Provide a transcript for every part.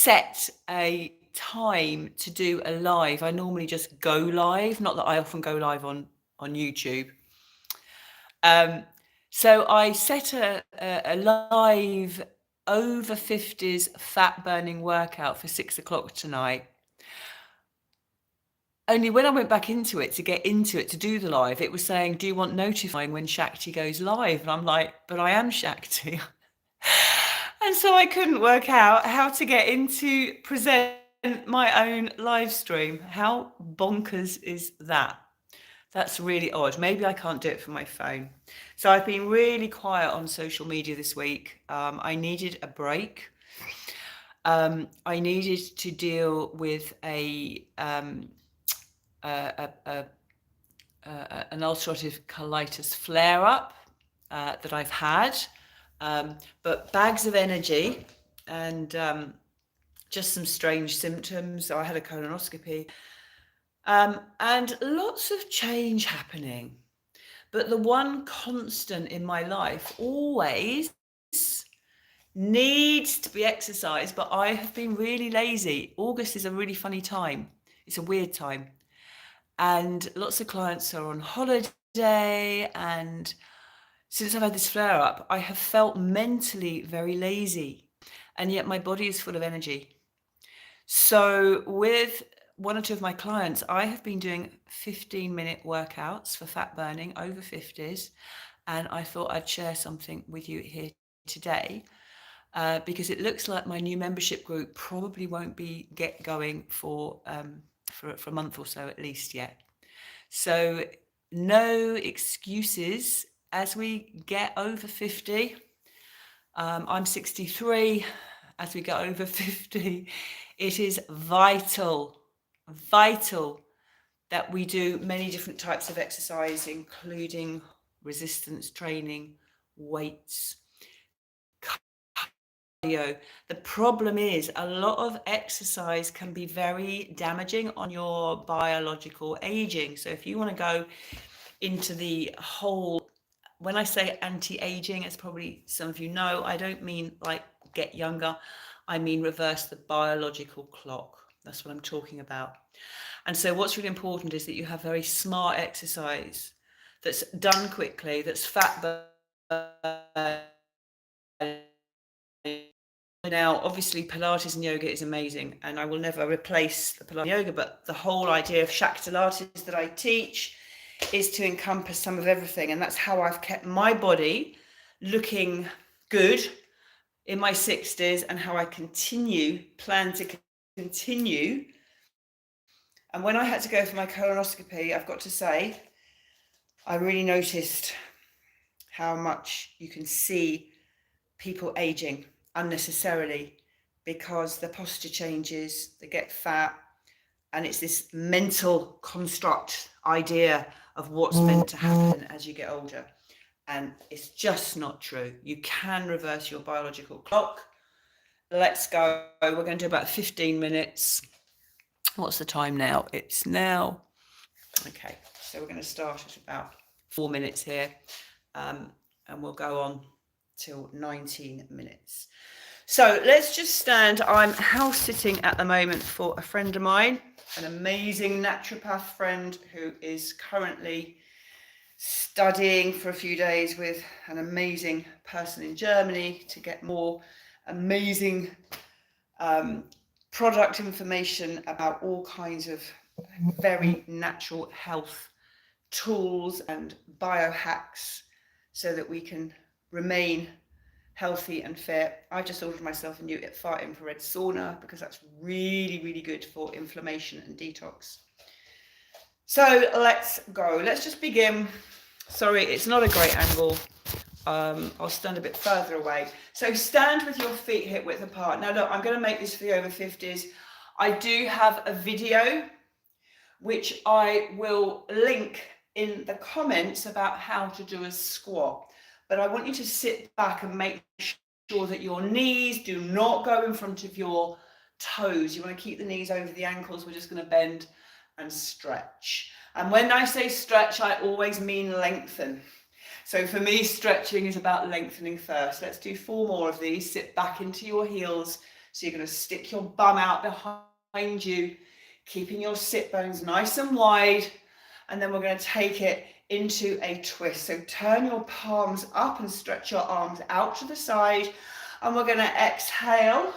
set a time to do a live. I normally just go live, not that I often go live on YouTube. So I set a live over 50s fat burning workout for 6 o'clock tonight. Only when I went back into it to do the live, it was saying, do you want notifying when Shakti goes live? And I'm like, but I am Shakti. And so I couldn't work out how to get into present my own live stream. How bonkers is that? That's really odd. Maybe I can't do it from my phone. So I've been really quiet on social media this week. I needed a break. I needed to deal with an ulcerative colitis flare-up that I've had, but bags of energy and just some strange symptoms. So I had a colonoscopy and lots of change happening. But the one constant in my life always needs to be exercise, but I have been really lazy. August is a really funny time. It's a weird time. And lots of clients are on holiday. And since I've had this flare up, I have felt mentally very lazy. And yet my body is full of energy. So with one or two of my clients, I have been doing 15-minute workouts for fat burning over 50s. And I thought I'd share something with you here today. Because it looks like my new membership group probably won't be going for a month or so at least yet. So no excuses as we get over 50. I'm 63. As we get over 50, it is vital that we do many different types of exercise, including resistance training, weights, cardio. The problem is a lot of exercise can be very damaging on your biological aging. So if you want to go into the whole, when I say anti-aging, as probably some of you know, I don't mean like get younger. I mean reverse the biological clock. That's what I'm talking about. And so what's really important is that you have very smart exercise that's done quickly, that's fat burning. Now, obviously, Pilates and yoga is amazing, and I will never replace the Pilates and yoga, but the whole idea of Shaktilates that I teach is to encompass some of everything, and that's how I've kept my body looking good in my 60s, and how I plan to continue. And when I had to go for my colonoscopy, I've got to say, I really noticed how much you can see people aging unnecessarily because the posture changes, they get fat, and it's this mental construct idea of what's meant to happen as you get older. And it's just not true. You can reverse your biological clock. Let's go. We're going to do about 15 minutes. What's the time now? It's now. Okay, so we're going to start at about 4 minutes here, and we'll go on till 19 minutes. So let's just stand. I'm house sitting at the moment for a friend of mine, an amazing naturopath friend who is currently studying for a few days with an amazing person in Germany to get more amazing product information about all kinds of very natural health tools and biohacks so that we can remain healthy and fit. I just ordered myself a new far infrared sauna because that's really, really good for inflammation and detox. So let's go. Let's just begin. Sorry, it's not a great angle. I'll stand a bit further away. So stand with your feet hip width apart. Now look, I'm going to make this for the over 50s. I do have a video which I will link in the comments about how to do a squat. But I want you to sit back and make sure that your knees do not go in front of your toes. You want to keep the knees over the ankles. We're just going to bend and stretch. And when I say stretch, I always mean lengthen. So for me, stretching is about lengthening first. Let's do 4 more of these. Sit back into your heels, So you're going to stick your bum out behind you, keeping your sit bones nice and wide. And then we're going to take it into a twist. So turn your palms up and stretch your arms out to the side. And we're going to exhale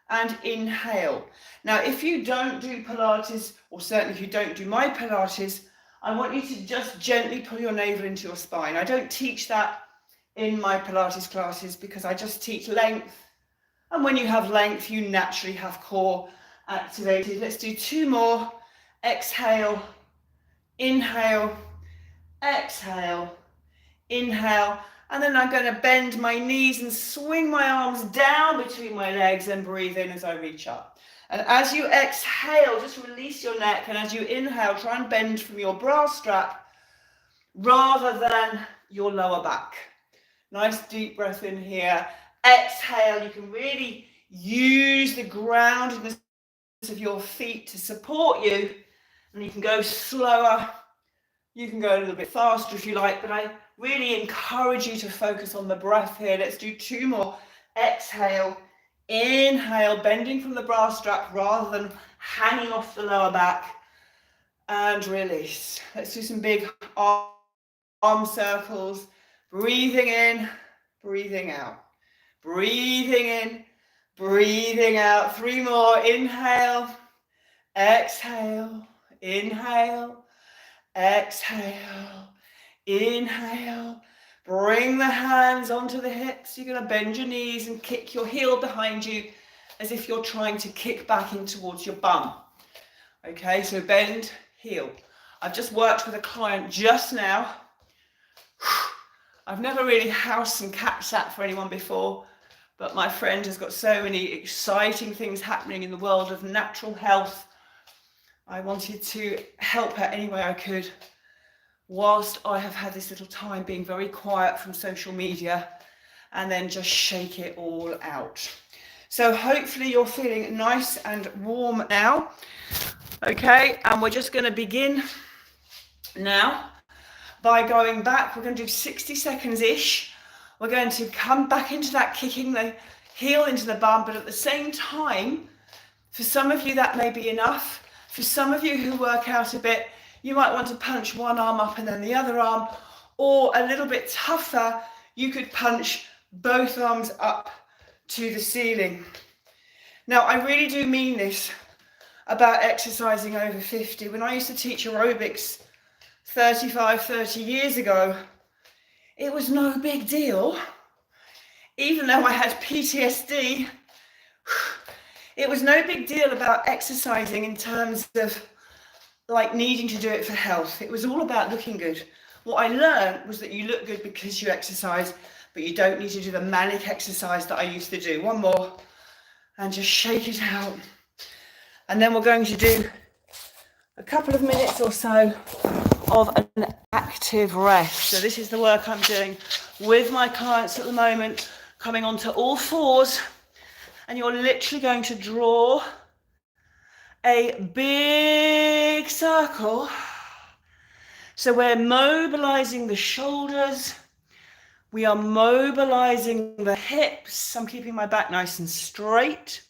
and inhale. Now, if you don't do Pilates, or certainly if you don't do my Pilates, I want you to just gently pull your navel into your spine. I don't teach that in my Pilates classes because I just teach length. And when you have length, you naturally have core activated. Let's do 2 more. Exhale, inhale, exhale, inhale. And then I'm going to bend my knees and swing my arms down between my legs and breathe in as I reach up. And as you exhale, just release your neck. And as you inhale, try and bend from your bra strap rather than your lower back. Nice deep breath in here. Exhale, you can really use the groundedness of your feet to support you. And you can go slower. You can go a little bit faster if you like, but I really encourage you to focus on the breath here. Let's do 2 more. Exhale, inhale, bending from the bra strap rather than hanging off the lower back, and release. Let's do some big arm circles. Breathing in, breathing out. Breathing in, breathing out. 3 more. Inhale, exhale, inhale, exhale, inhale. Bring the hands onto the hips. You're going to bend your knees and kick your heel behind you as if you're trying to kick back in towards your bum. Okay, so bend, heel. I've just worked with a client just now. I've never really housed and cat sat for anyone before, but my friend has got so many exciting things happening in the world of natural health. I wanted to help her any way I could, whilst I have had this little time being very quiet from social media, and then just shake it all out. So hopefully you're feeling nice and warm now. Okay, and we're just going to begin now by going back. We're going to do 60 seconds-ish. We're going to come back into that kicking the heel into the bum, but at the same time, for some of you that may be enough. For some of you who work out a bit, you might want to punch one arm up and then the other arm, or a little bit tougher, you could punch both arms up to the ceiling. Now, I really do mean this about exercising over 50. When I used to teach aerobics 30 years ago, it was no big deal. Even though I had PTSD, it was no big deal about exercising in terms of like needing to do it for health. It was all about looking good. What I learned was that you look good because you exercise, but you don't need to do the manic exercise that I used to do. 1 more, and just shake it out. And then we're going to do a couple of minutes or so of an active rest. So this is the work I'm doing with my clients at the moment, coming onto all fours, and you're literally going to draw a big circle. So we're mobilizing the shoulders, we are mobilizing the hips. I'm keeping my back nice and straight.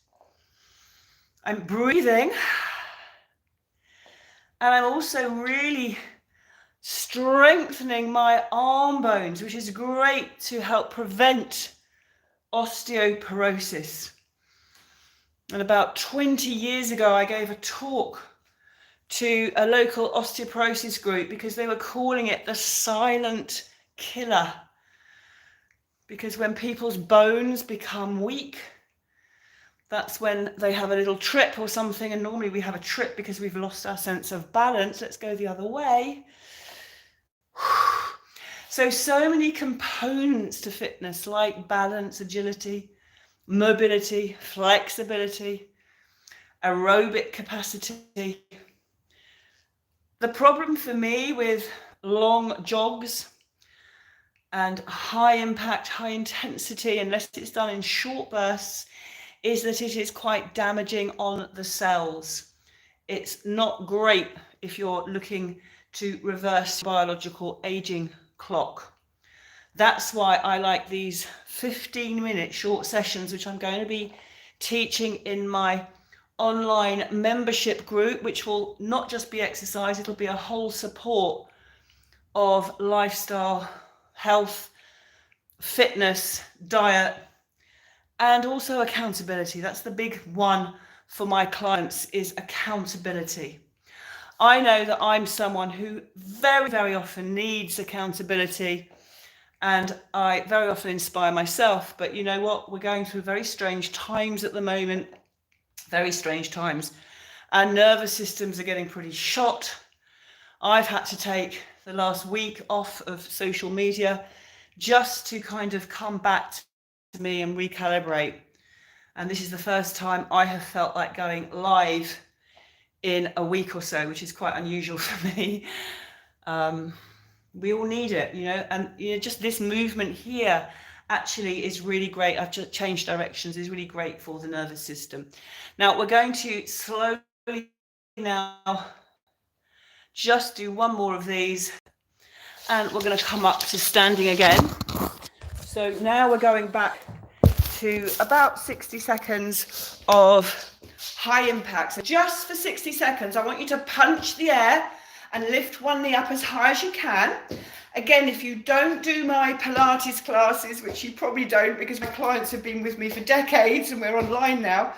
I'm breathing, and I'm also really strengthening my arm bones, which is great to help prevent osteoporosis. And about 20 years ago, I gave a talk to a local osteoporosis group because they were calling it the silent killer. Because when people's bones become weak, that's when they have a little trip or something. And normally we have a trip because we've lost our sense of balance. Let's go the other way. So many components to fitness, like balance, agility, mobility, flexibility, aerobic capacity. The problem for me with long jogs and high impact, high intensity, unless it's done in short bursts, is that it is quite damaging on the cells. It's not great if you're looking to reverse biological aging clock. That's why I like these 15-minute short sessions, which I'm going to be teaching in my online membership group, which will not just be exercise, it'll be a whole support of lifestyle, health, fitness, diet, and also accountability. That's the big one for my clients, is accountability. I know that I'm someone who very, very often needs accountability, and I very often inspire myself. But you know what? We're going through very strange times at the moment, very strange times. Our nervous systems are getting pretty shot. I've had to take the last week off of social media just to kind of come back to me and recalibrate. And this is the first time I have felt like going live in a week or so, which is quite unusual for me. We all need it, you know, and you know, just this movement here actually is really great. I've just changed directions, is really great for the nervous system. Now we're going to slowly now just do one more of these, and we're going to come up to standing again. So now we're going back to about 60 seconds of high impact. So just for 60 seconds, I want you to punch the air and lift one knee up as high as you can. Again, if you don't do my Pilates classes, which you probably don't because my clients have been with me for decades and we're online now,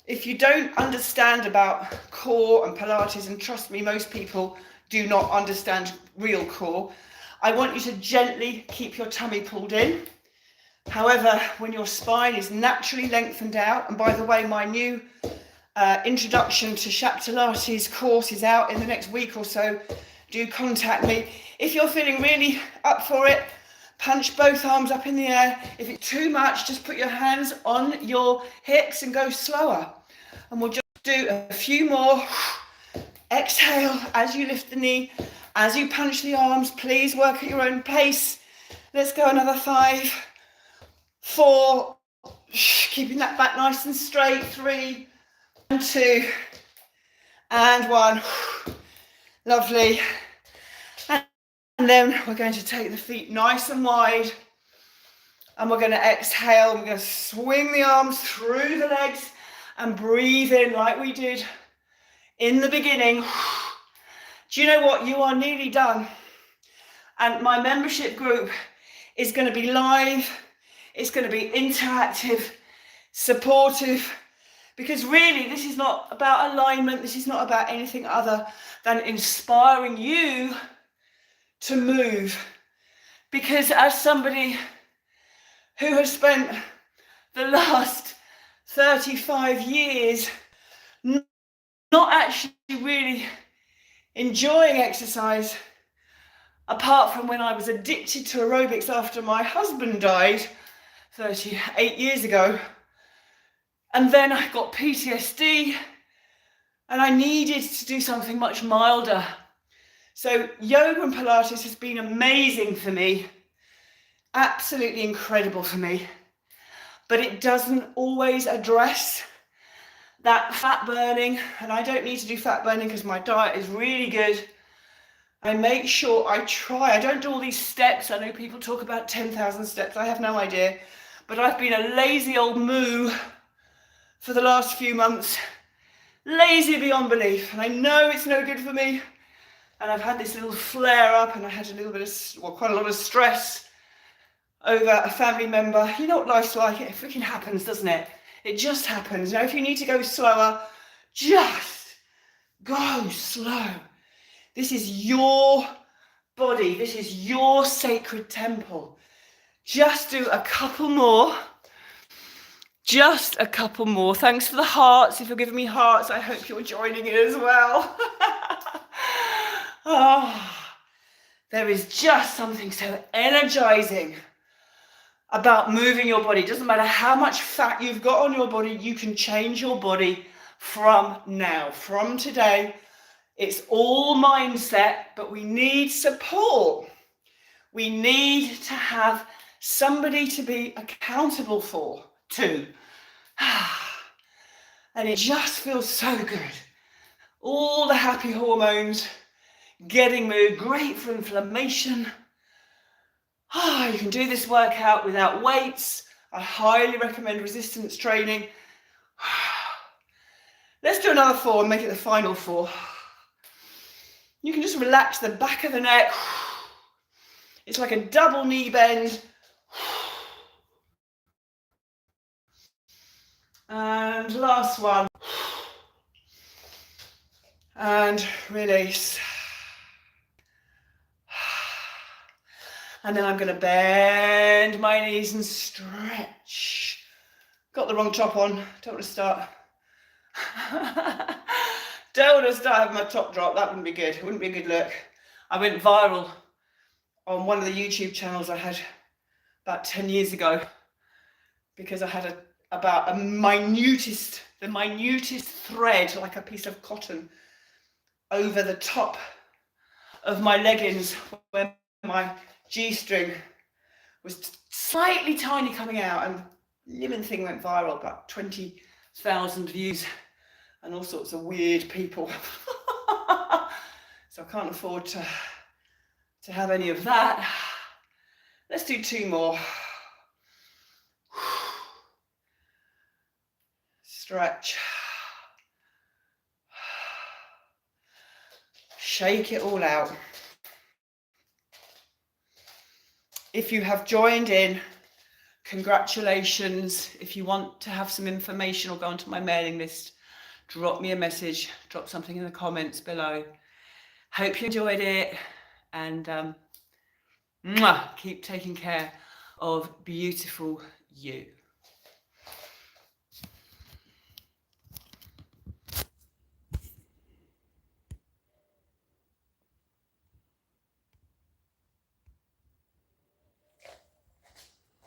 if you don't understand about core and Pilates, and trust me, most people do not understand real core, I want you to gently keep your tummy pulled in. However, when your spine is naturally lengthened out, and by the way, my new introduction to Shaktilates course is out in the next week or so, do contact me. If you're feeling really up for it, punch both arms up in the air. If it's too much, just put your hands on your hips and go slower. And we'll just do a few more. Exhale as you lift the knee, as you punch the arms. Please work at your own pace. Let's go another 5, 4, keeping that back nice and straight. 3, 2, and 1. Lovely. And then we're going to take the feet nice and wide, and we're going to exhale. We're going to swing the arms through the legs and breathe in like we did in the beginning. Do you know what? You are nearly done. And my membership group is going to be live. It's going to be interactive, supportive, because really this is not about alignment. This is not about anything other than inspiring you to move. Because as somebody who has spent the last 35 years not actually really enjoying exercise, apart from when I was addicted to aerobics after my husband died 38 years ago, and then I got PTSD and I needed to do something much milder. So yoga and Pilates has been amazing for me, absolutely incredible for me, but it doesn't always address that fat burning, and I don't need to do fat burning because my diet is really good. I make sure I try. I don't do all these steps. I know people talk about 10,000 steps. I have no idea, but I've been a lazy old moo for the last few months, lazy beyond belief, and I know it's no good for me. And I've had this little flare up, and I had a little bit of, well, quite a lot of stress over a family member. You know what life's like? It freaking happens, doesn't it? It just happens. Now, if you need to go slower, just go slow. This is your body. This is your sacred temple. Just do a couple more. Just a couple more. Thanks for the hearts. If you're giving me hearts, I hope you're joining in as well. Oh, there is just something so energizing about moving your body. It doesn't matter how much fat you've got on your body, you can change your body from now, from today. It's all mindset, but we need support. We need to have somebody to be accountable to. And it just feels so good. All the happy hormones, getting moved, great for inflammation. You can do this workout without weights. I highly recommend resistance training. Let's do another 4 and make it the final 4. You can just relax the back of the neck. It's like a double knee bend. And last one. And release. And then I'm going to bend my knees and stretch. Got the wrong top on. Don't want to start. Don't want to start having my top drop. That wouldn't be good. It wouldn't be a good look. I went viral on one of the YouTube channels I had about 10 years ago because I had the minutest thread, like a piece of cotton, over the top of my leggings where my G-string was slightly tiny coming out, and the living thing went viral, about 20,000 views and all sorts of weird people. So I can't afford to have any of that. Let's do 2 more. Stretch. Shake it all out. If you have joined in, congratulations. If you want to have some information or go onto my mailing list, drop me a message, drop something in the comments below. Hope you enjoyed it, and keep taking care of beautiful you.